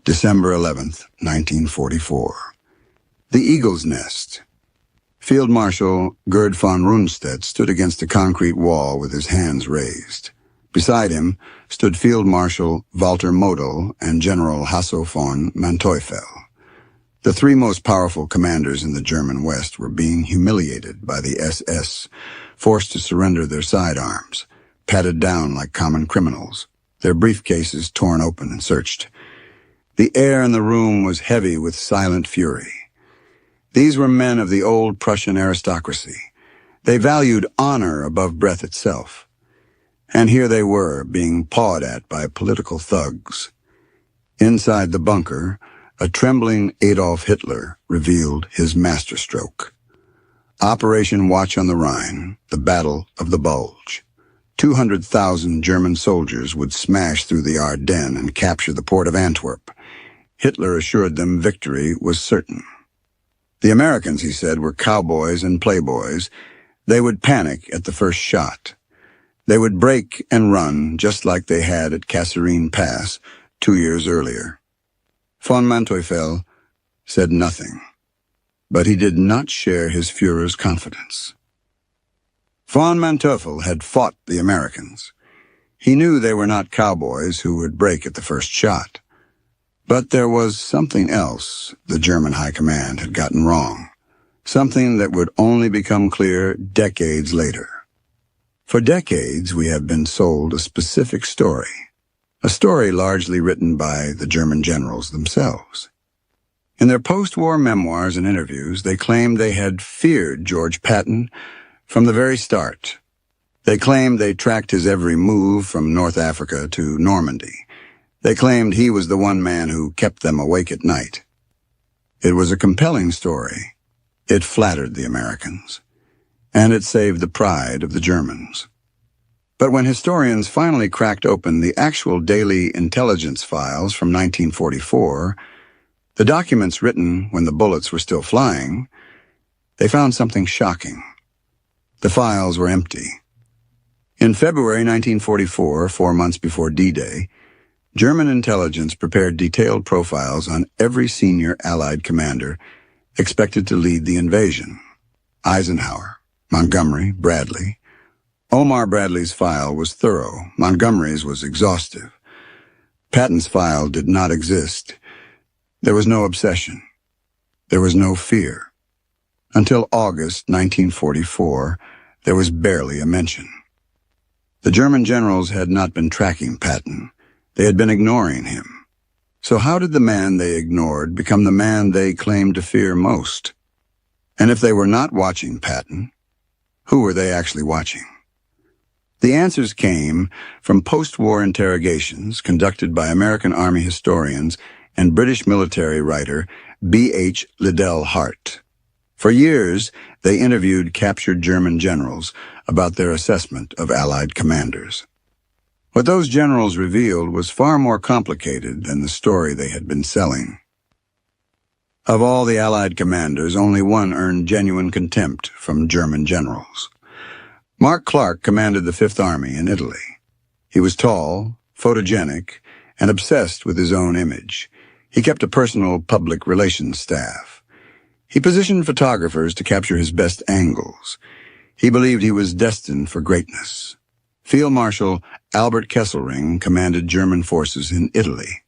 December 11th, 1944. The Eagle's Nest. Field Marshal Gerd von Rundstedt stood against a concrete wall with his hands raised. Beside him stood Field Marshal Walter Model and General Hasso von Manteuffel. The three most powerful commanders in the German West were being humiliated by the SS, forced to surrender their sidearms, patted down like common criminals, their briefcases torn open and searched. The air in the room was heavy with silent fury. These were men of the old Prussian aristocracy. They valued honor above breath itself. And here they were, being pawed at by political thugs. Inside the bunker, a trembling Adolf Hitler revealed his masterstroke. Operation Watch on the Rhine, the Battle of the Bulge. 200,000 German soldiers would smash through the Ardennes and capture the port of Antwerp. Hitler assured them victory was certain. The Americans, he said, were cowboys and playboys. They would panic at the first shot. They would break and run just like they had at Kasserine Pass 2 years earlier. Von Manteuffel said nothing, but he did not share his Führer's confidence. Von Manteuffel had fought the Americans. He knew they were not cowboys who would break at the first shot. But there was something else the German High Command had gotten wrong, something that would only become clear decades later. For decades, we have been sold a specific story, a story largely written by the German generals themselves. In their post-war memoirs and interviews, they claimed they had feared George Patton from the very start. They claimed they tracked his every move from North Africa to Normandy. They claimed he was the one man who kept them awake at night. It was a compelling story. It flattered the Americans, and it saved the pride of the Germans. But when historians finally cracked open the actual daily intelligence files from 1944, the documents written when the bullets were still flying, they found something shocking. The files were empty. In February 1944, 4 months before D-Day, German intelligence prepared detailed profiles on every senior Allied commander expected to lead the invasion. Eisenhower, Montgomery, Bradley. Omar Bradley's file was thorough. Montgomery's was exhaustive. Patton's file did not exist. There was no obsession. There was no fear. Until August 1944, there was barely a mention. The German generals had not been tracking Patton. They had been ignoring him. So how did the man they ignored become the man they claimed to fear most? And if they were not watching Patton, who were they actually watching? The answers came from post-war interrogations conducted by American Army historians and British military writer B.H. Liddell Hart. For years, they interviewed captured German generals about their assessment of Allied commanders. What those generals revealed was far more complicated than the story they had been selling. Of all the Allied commanders, only one earned genuine contempt from German generals. Mark Clark commanded the Fifth Army in Italy. He was tall, photogenic, and obsessed with his own image. He kept a personal public relations staff. He positioned photographers to capture his best angles. He believed he was destined for greatness. Field Marshal Albert Kesselring commanded German forces in Italy.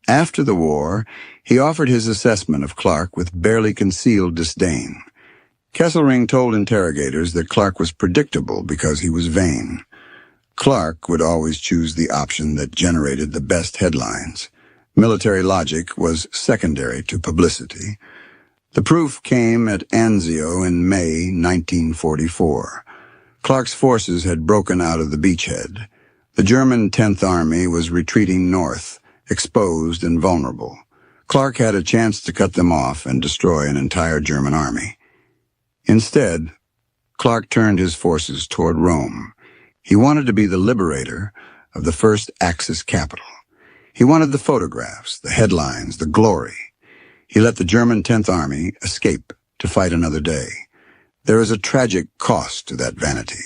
After the war, he offered his assessment of Clark with barely concealed disdain. Kesselring told interrogators that Clark was predictable because he was vain. Clark would always choose the option that generated the best headlines. Military logic was secondary to publicity. The proof came at Anzio in May 1944. Clark's forces had broken out of the beachhead. The German 10th Army was retreating north, exposed and vulnerable. Clark had a chance to cut them off and destroy an entire German army. Instead, Clark turned his forces toward Rome. He wanted to be the liberator of the first Axis capital. He wanted the photographs, the headlines, the glory. He let the German 10th Army escape to fight another day. There is a tragic cost to that vanity.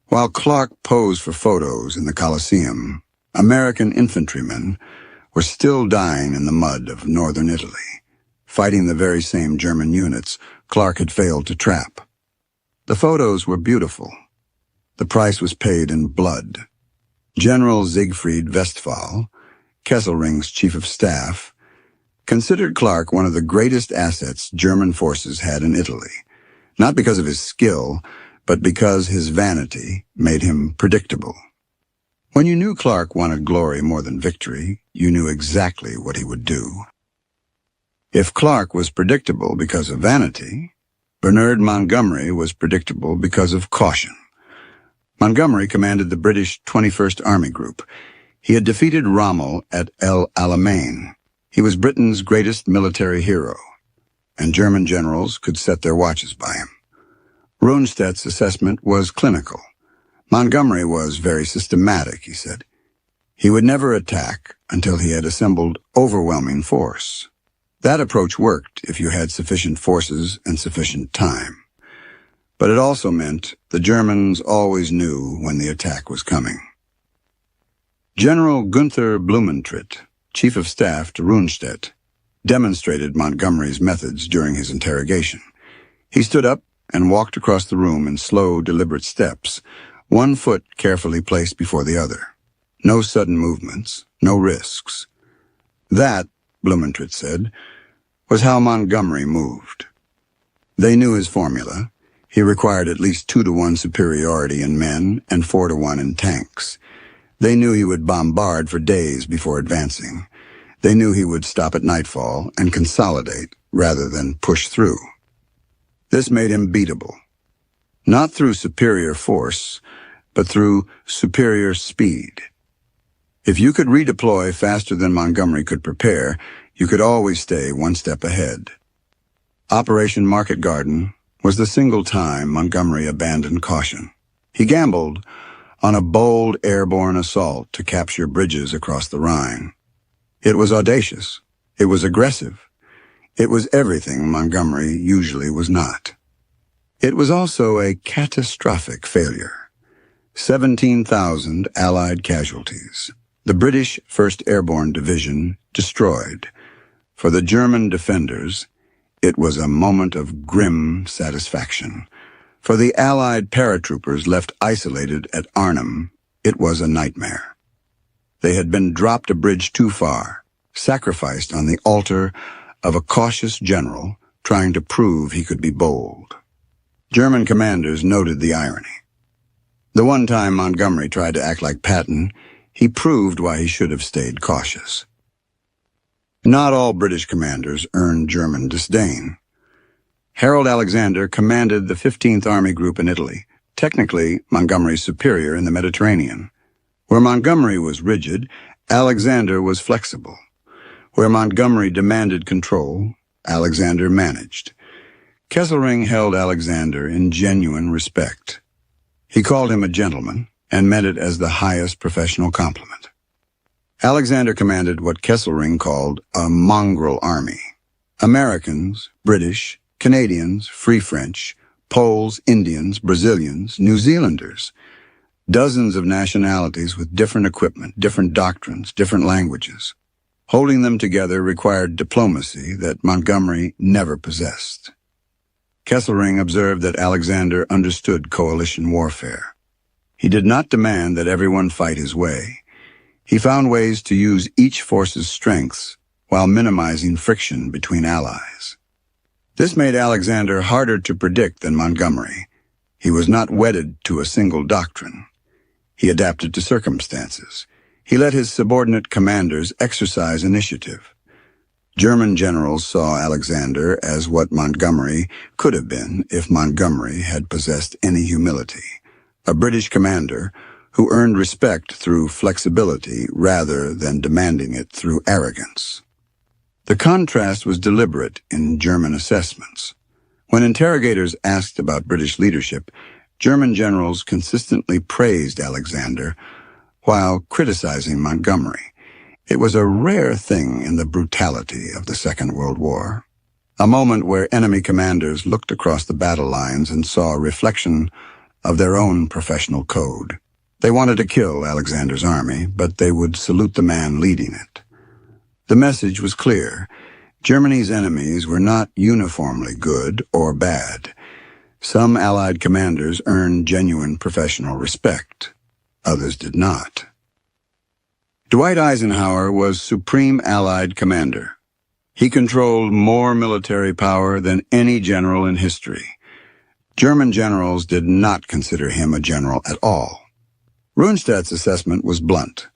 While Clark posed for photos in the Colosseum, American infantrymen were still dying in the mud of northern Italy, fighting the very same German units Clark had failed to trap. The photos were beautiful. The price was paid in blood. General Siegfried Westphal, Kesselring's chief of staff, considered Clark one of the greatest assets German forces had in Italy, not because of his skill, but because his vanity made him predictable. When you knew Clark wanted glory more than victory, you knew exactly what he would do. If Clark was predictable because of vanity, Bernard Montgomery was predictable because of caution. Montgomery commanded the British 21st Army Group. He had defeated Rommel at El Alamein. He was Britain's greatest military hero, and German generals could set their watches by him. Rundstedt's assessment was clinical. Montgomery was very systematic, he said. He would never attack until he had assembled overwhelming force. That approach worked if you had sufficient forces and sufficient time. But it also meant the Germans always knew when the attack was coming. General Günther Blumentritt, chief of staff to Rundstedt, demonstrated Montgomery's methods during his interrogation. He stood up and walked across the room in slow, deliberate steps, one foot carefully placed before the other. No sudden movements, no risks. That, Blumentritt said, was how Montgomery moved. They knew his formula. He required at least 2-to-1 superiority in men and 4-to-1 in tanks. They knew he would bombard for days before advancing. They knew he would stop at nightfall and consolidate rather than push through. This made him beatable, not through superior force, but through superior speed. If you could redeploy faster than Montgomery could prepare, you could always stay one step ahead. Operation Market Garden was the single time Montgomery abandoned caution. He gambled on a bold airborne assault to capture bridges across the Rhine. It was audacious. It was aggressive. It was everything Montgomery usually was not. It was also a catastrophic failure. 17,000 Allied casualties. The British 1st Airborne Division destroyed. For the German defenders, it was a moment of grim satisfaction. For the Allied paratroopers left isolated at Arnhem, it was a nightmare. They had been dropped a bridge too far, sacrificed on the altar of a cautious general trying to prove he could be bold. German commanders noted the irony. The one time Montgomery tried to act like Patton, he proved why he should have stayed cautious. Not all British commanders earned German disdain. Harold Alexander commanded the 15th Army Group in Italy, technically Montgomery's superior in the Mediterranean. Where Montgomery was rigid, Alexander was flexible. Where Montgomery demanded control, Alexander managed. Kesselring held Alexander in genuine respect. He called him a gentleman and meant it as the highest professional compliment. Alexander commanded what Kesselring called a mongrel army. Americans, British, Canadians, Free French, Poles, Indians, Brazilians, New Zealanders, dozens of nationalities with different equipment, different doctrines, different languages. Holding them together required diplomacy that Montgomery never possessed. Kesselring observed that Alexander understood coalition warfare. He did not demand that everyone fight his way. He found ways to use each force's strengths while minimizing friction between allies. This made Alexander harder to predict than Montgomery. He was not wedded to a single doctrine. He adapted to circumstances. He let his subordinate commanders exercise initiative. German generals saw Alexander as what Montgomery could have been if Montgomery had possessed any humility, a British commander who earned respect through flexibility rather than demanding it through arrogance. The contrast was deliberate in German assessments. When interrogators asked about British leadership, German generals consistently praised Alexander while criticizing Montgomery. It was a rare thing in the brutality of the Second World War, a moment where enemy commanders looked across the battle lines and saw a reflection of their own professional code. They wanted to kill Alexander's army, but they would salute the man leading it. The message was clear. Germany's enemies were not uniformly good or bad. Some Allied commanders earned genuine professional respect. Others did not. Dwight Eisenhower was Supreme Allied Commander. He controlled more military power than any general in history. German generals did not consider him a general at all. Rundstedt's assessment was blunt.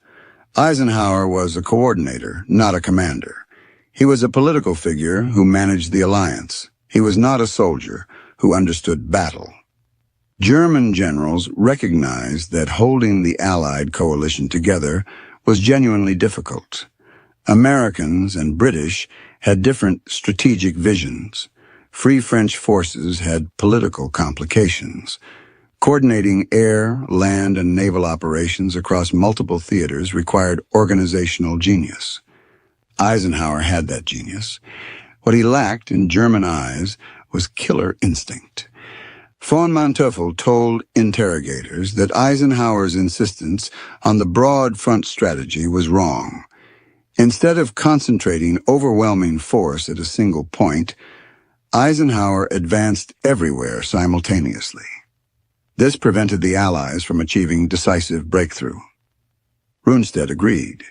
Eisenhower was a coordinator, not a commander. He was a political figure who managed the alliance. He was not a soldier who understood battle. German generals recognized that holding the Allied coalition together was genuinely difficult. Americans and British had different strategic visions. Free French forces had political complications. Coordinating air, land, and naval operations across multiple theaters required organizational genius. Eisenhower had that genius. What he lacked in German eyes was killer instinct. Von Manteuffel told interrogators that Eisenhower's insistence on the broad front strategy was wrong. Instead of concentrating overwhelming force at a single point, Eisenhower advanced everywhere simultaneously. This prevented the Allies from achieving decisive breakthrough. Rundstedt agreed.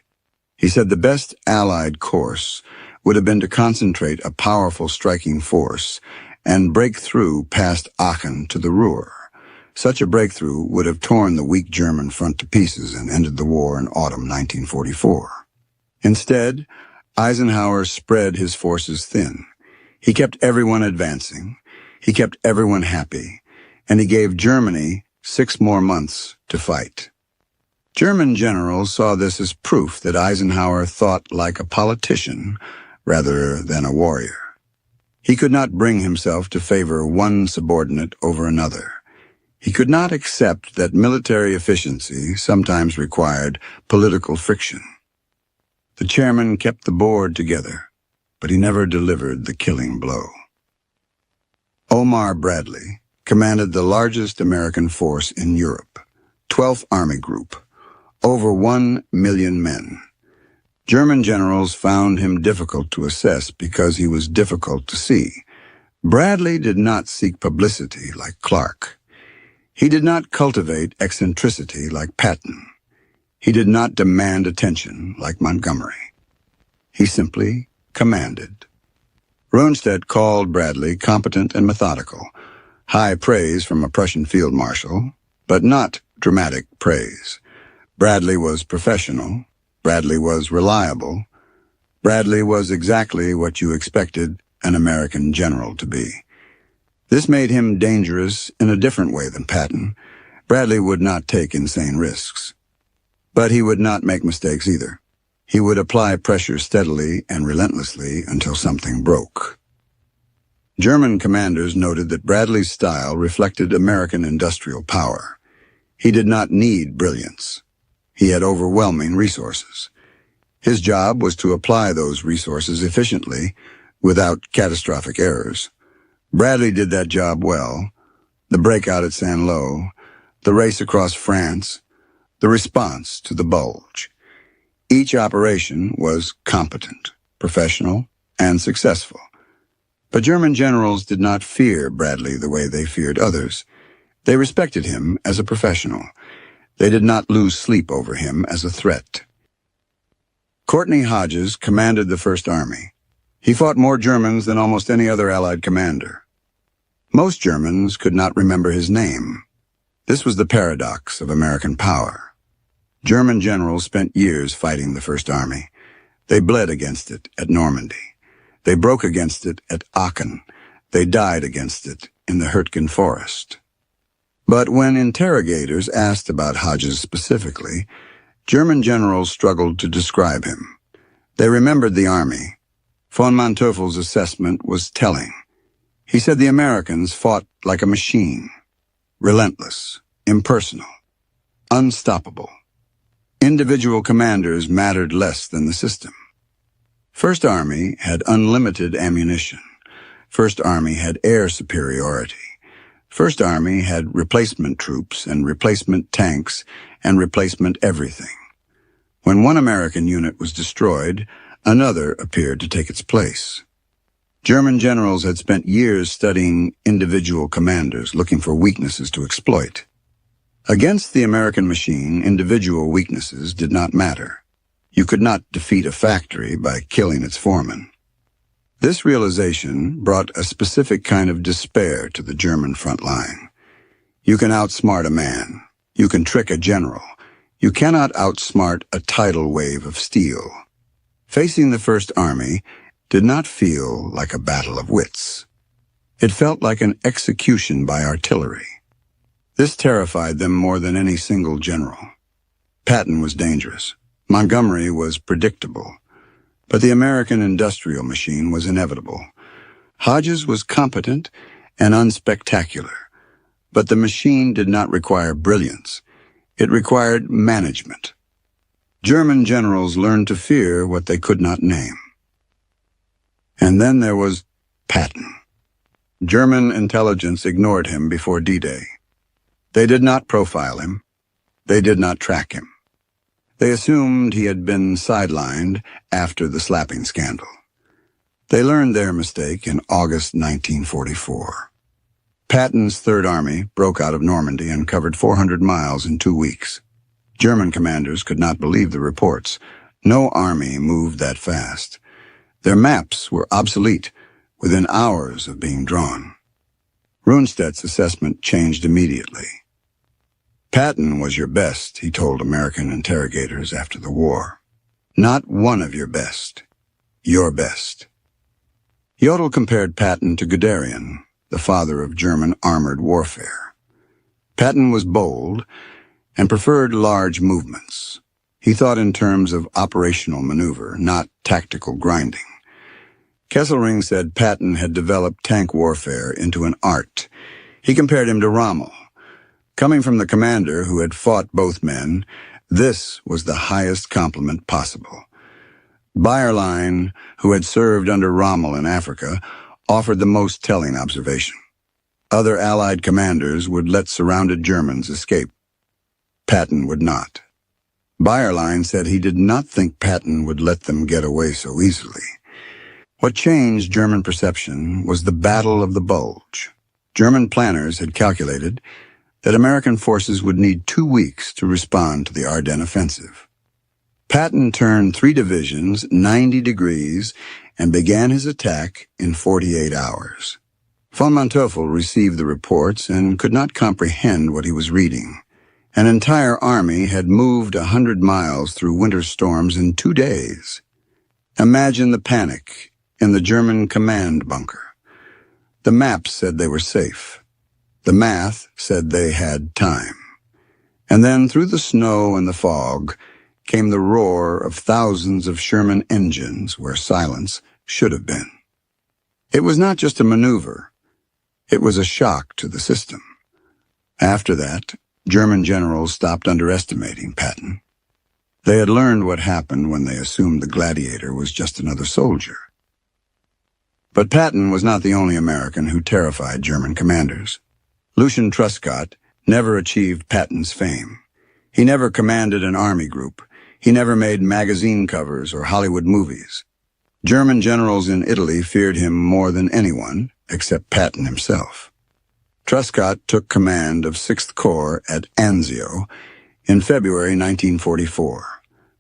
He said the best Allied course would have been to concentrate a powerful striking force and break through past Aachen to the Ruhr. Such a breakthrough would have torn the weak German front to pieces and ended the war in autumn 1944. Instead, Eisenhower spread his forces thin. He kept everyone advancing, he kept everyone happy, and he gave Germany 6 more months to fight. German generals saw this as proof that Eisenhower thought like a politician rather than a warrior. He could not bring himself to favor one subordinate over another. He could not accept that military efficiency sometimes required political friction. The chairman kept the board together, but he never delivered the killing blow. Omar Bradley commanded the largest American force in Europe, 12th Army Group, over 1 million men. German generals found him difficult to assess because he was difficult to see. Bradley did not seek publicity like Clark. He did not cultivate eccentricity like Patton. He did not demand attention like Montgomery. He simply commanded. Rundstedt called Bradley competent and methodical, high praise from a Prussian field marshal, but not dramatic praise. Bradley was professional. Bradley was reliable. Bradley was exactly what you expected an American general to be. This made him dangerous in a different way than Patton. Bradley would not take insane risks. But he would not make mistakes either. He would apply pressure steadily and relentlessly until something broke. German commanders noted that Bradley's style reflected American industrial power. He did not need brilliance. He had overwhelming resources. His job was to apply those resources efficiently without catastrophic errors. Bradley did that job well. The breakout at Saint-Lô, the race across France, the response to the Bulge. Each operation was competent, professional, and successful. But German generals did not fear Bradley the way they feared others. They respected him as a professional. They did not lose sleep over him as a threat. Courtney Hodges commanded the First Army. He fought more Germans than almost any other Allied commander. Most Germans could not remember his name. This was the paradox of American power. German generals spent years fighting the First Army. They bled against it at Normandy. They broke against it at Aachen. They died against it in the Hürtgen Forest. But when interrogators asked about Hodges specifically, German generals struggled to describe him. They remembered the army. Von Manteuffel's assessment was telling. He said the Americans fought like a machine, relentless, impersonal, unstoppable. Individual commanders mattered less than the system. First Army had unlimited ammunition. First Army had air superiority. First Army had replacement troops and replacement tanks and replacement everything. When one American unit was destroyed, Another appeared to take its place. German generals had spent years studying individual commanders, looking for weaknesses to exploit. Against the American machine, individual weaknesses did not matter. You could not defeat a factory by killing its foreman. This realization brought a specific kind of despair to the German front line. You can outsmart a man. You can trick a general. You cannot outsmart a tidal wave of steel. Facing the First Army did not feel like a battle of wits. It felt like an execution by artillery. This terrified them more than any single general. Patton was dangerous. Montgomery was predictable. But the American industrial machine was inevitable. Hodges was competent and unspectacular. But the machine did not require brilliance. It required management. German generals learned to fear what they could not name. And then there was Patton. German intelligence ignored him before D-Day. They did not profile him. They did not track him. They assumed he had been sidelined after the slapping scandal. They learned their mistake in August 1944. Patton's Third Army broke out of Normandy and covered 400 miles in 2 weeks. German commanders could not believe the reports. No army moved that fast. Their maps were obsolete within hours of being drawn. Runestedt's assessment changed immediately. Patton was your best, he told American interrogators after the war. Not one of your best. Your best. Jodl compared Patton to Guderian, the father of German armored warfare. Patton was bold and preferred large movements. He thought in terms of operational maneuver, not tactical grinding. Kesselring said Patton had developed tank warfare into an art. He compared him to Rommel. Coming from the commander who had fought both men, this was the highest compliment possible. Bayerlein, who had served under Rommel in Africa, offered the most telling observation. Other Allied commanders would let surrounded Germans escape. Patton would not. Bayerlein said he did not think Patton would let them get away so easily. What changed German perception was the Battle of the Bulge. German planners had calculated that American forces would need 2 weeks to respond to the Ardennes offensive. Patton turned 3 divisions 90 degrees and began his attack in 48 hours. Von Manteuffel received the reports and could not comprehend what he was reading. An entire army had moved 100 miles through winter storms in 2 days. Imagine the panic in the German command bunker. The maps said they were safe. The math said they had time. And then through the snow and the fog came the roar of thousands of Sherman engines where silence should have been. It was not just a maneuver. It was a shock to the system. After that, German generals stopped underestimating Patton. They had learned what happened when they assumed the gladiator was just another soldier. But Patton was not the only American who terrified German commanders. Lucian Truscott never achieved Patton's fame. He never commanded an army group. He never made magazine covers or Hollywood movies. German generals in Italy feared him more than anyone, except Patton himself. Truscott took command of 6th Corps at Anzio in February 1944.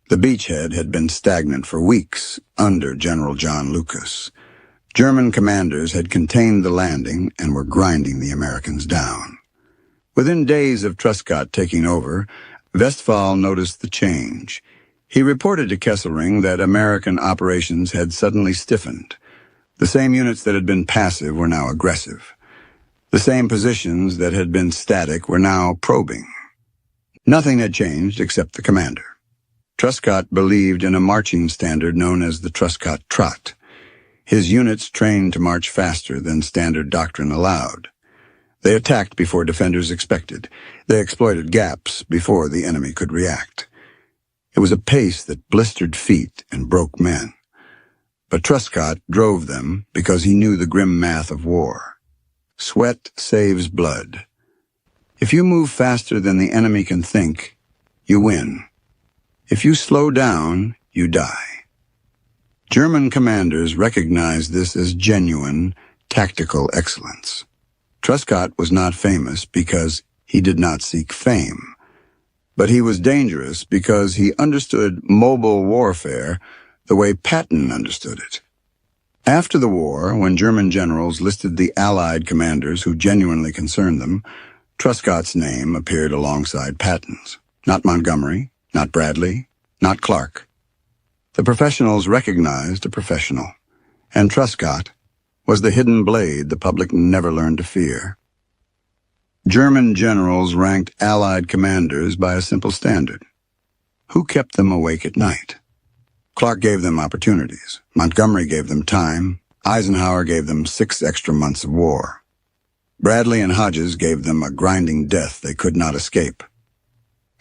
The beachhead had been stagnant for weeks under General John Lucas. German commanders had contained the landing and were grinding the Americans down. Within days of Truscott taking over, Westphal noticed the change. He reported to Kesselring that American operations had suddenly stiffened. The same units that had been passive were now aggressive. The same positions that had been static were now probing. Nothing had changed except the commander. Truscott believed in a marching standard known as the Truscott Trot. His units trained to march faster than standard doctrine allowed. They attacked before defenders expected. They exploited gaps before the enemy could react. It was a pace that blistered feet and broke men. But Truscott drove them because he knew the grim math of war. Sweat saves blood. If you move faster than the enemy can think, you win. If you slow down, you die. German commanders recognized this as genuine, tactical excellence. Truscott was not famous because he did not seek fame, but he was dangerous because he understood mobile warfare the way Patton understood it. After the war, when German generals listed the Allied commanders who genuinely concerned them, Truscott's name appeared alongside Patton's. Not Montgomery, not Bradley, not Clark. The professionals recognized a professional, and Truscott was the hidden blade the public never learned to fear. German generals ranked Allied commanders by a simple standard. Who kept them awake at night? Clark gave them opportunities. Montgomery gave them time. Eisenhower gave them 6 extra months of war. Bradley and Hodges gave them a grinding death they could not escape.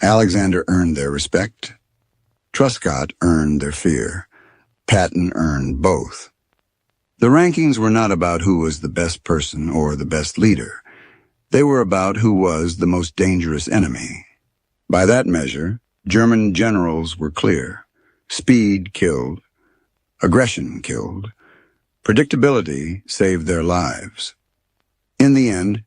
Alexander earned their respect. Truscott earned their fear. Patton earned both. The rankings were not about who was the best person or the best leader. They were about who was the most dangerous enemy. By that measure, German generals were clear. Speed killed. Aggression killed. Predictability saved their lives. In the end,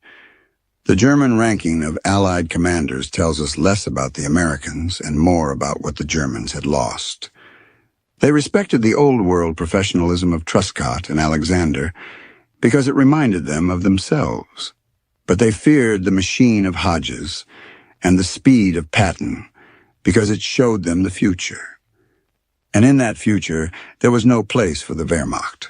the German ranking of Allied commanders tells us less about the Americans and more about what the Germans had lost. They respected the old-world professionalism of Truscott and Alexander because it reminded them of themselves. But they feared the machine of Hodges and the speed of Patton because it showed them the future. And in that future, there was no place for the Wehrmacht.